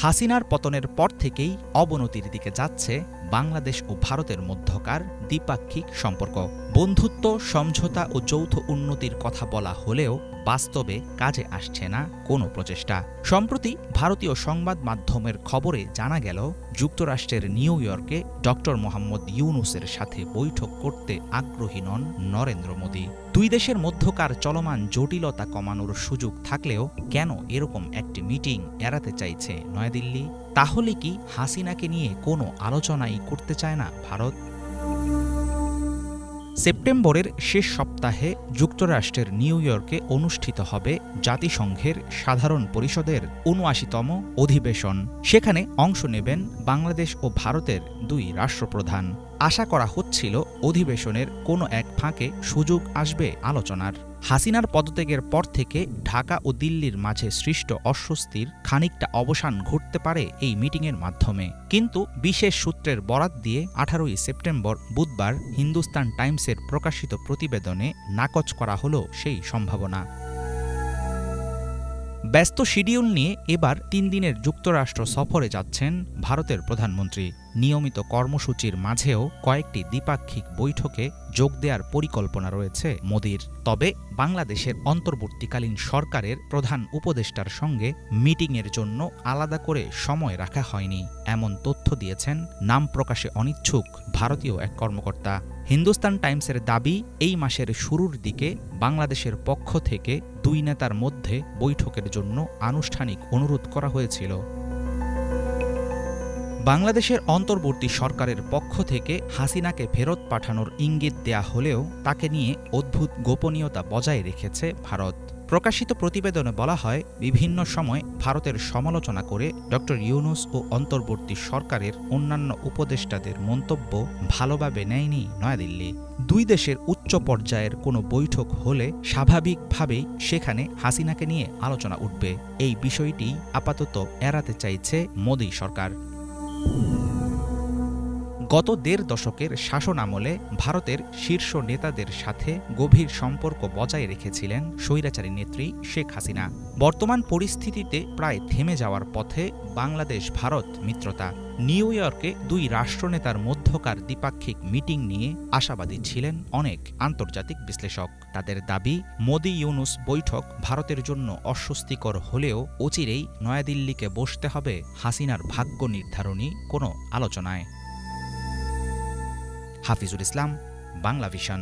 হাসিনার পতনের পর থেকেই অবনতির দিকে যাচ্ছে বাংলাদেশ ও ভারতের মধ্যকার দ্বিপাক্ষিক সম্পর্ক। বন্ধুত্ব, সমঝোতা ও যৌথ উন্নতির কথা বলা হলেও বাস্তবে কাজে আসছে না কোনো প্রচেষ্টা। সম্প্রতি ভারতীয় সংবাদ মাধ্যমের খবরে জানা গেল, যুক্তরাষ্ট্রের নিউ ইয়র্কে ডক্টর মোহাম্মদ ইউনূসের সাথে বৈঠক করতে আগ্রহী নন নরেন্দ্র মোদি। দুই দেশের মধ্যকার চলমান জটিলতা কমানোর সুযোগ থাকলেও কেন এরকম একটি মিটিং এড়াতে চাইছে নয়াদিল্লি? তাহলে কি হাসিনাকে নিয়ে কোনো আলোচনাই করতে চায় না ভারত? সেপ্টেম্বরের শেষ সপ্তাহে যুক্তরাষ্ট্রের নিউ ইয়র্কে অনুষ্ঠিত হবে জাতিসংঘের সাধারণ পরিষদের ৭৯তম অধিবেশন। সেখানে অংশ নেবেন বাংলাদেশ ও ভারতের দুই রাষ্ট্রপ্রধান। আশা করা হচ্ছিল অধিবেশনের কোনো এক ফাঁকে সুযোগ আসবে আলোচনার। হাসিনার পদত্যাগের পর থেকে ঢাকা ও দিল্লির মাঝে সৃষ্ট অস্বস্তির খানিকটা অবসান ঘটতে পারে এই মিটিংয়ের মাধ্যমে। কিন্তু বিশেষ সূত্রের বরাত দিয়ে ১৮ই সেপ্টেম্বর বুধবার হিন্দুস্তান টাইমসের প্রকাশিত প্রতিবেদনে নাকচ করা হলো সেই সম্ভাবনা। ব্যস্ত শিডিউল নিয়ে এবার ৩ দিনের যুক্তরাষ্ট্র সফরে যাচ্ছেন ভারতের প্রধানমন্ত্রী। নিয়মিত কর্মসূচির মাঝেও কয়েকটি দ্বিপাক্ষিক বৈঠকে যোগ দেওয়ার পরিকল্পনা রয়েছে মোদির। তবে বাংলাদেশের অন্তর্বর্তীকালীন সরকারের প্রধান উপদেষ্টার সঙ্গে মিটিংয়ের জন্য আলাদা করে সময় রাখা হয়নি, এমন তথ্য দিয়েছেন নাম প্রকাশে অনিচ্ছুক ভারতীয় এক কর্মকর্তা। হিন্দুস্তান টাইমসের দাবি, এই মাসের শুরুর দিকে বাংলাদেশের পক্ষ থেকে দুই নেতার মধ্যে বৈঠকের জন্য আনুষ্ঠানিক অনুরোধ করা হয়েছিল। বাংলাদেশের অন্তর্বর্তী সরকারের পক্ষ থেকে হাসিনাকে ফেরত পাঠানোর ইঙ্গিত দেয়া হলেও তাকে নিয়ে অদ্ভুত গোপনীয়তা বজায় রেখেছে ভারত। প্রকাশিত প্রতিবেদনে বলা হয়, বিভিন্ন সময় ভারতের সমালোচনা করে ডক্টর ইউনূস ও অন্তর্বর্তী সরকারের অন্যান্য উপদেষ্টাদের মন্তব্য ভালোভাবে নেয়নি নয়াদিল্লি। দুই দেশের উচ্চ পর্যায়ের কোনো বৈঠক হলে স্বাভাবিকভাবেই সেখানে হাসিনাকে নিয়ে আলোচনা উঠবে। এই বিষয়টি আপাতত এড়াতে চাইছে মোদি সরকার। গত ১.৫ দশকের শাসনামলে ভারতের শীর্ষ নেতাদের সাথে গভীর সম্পর্ক বজায় রেখেছিলেন স্বৈরাচারী নেত্রী শেখ হাসিনা। বর্তমান পরিস্থিতিতে প্রায় থেমে যাওয়ার পথে বাংলাদেশ ভারত মিত্রতা। নিউ ইয়র্কে দুই রাষ্ট্রনেতার মধ্যকার দ্বিপাক্ষিক মিটিং নিয়ে আশাবাদী ছিলেন অনেক আন্তর্জাতিক বিশ্লেষক। তাদের দাবি, মোদি ইউনূস বৈঠক ভারতের জন্য অস্বস্তিকর হলেও অচিরেই নয়াদিল্লিকে বসতে হবে হাসিনার ভাগ্য নির্ধারণী কোনো আলোচনায়। হাফিজুল ইসলাম, বাংলা ভিশন।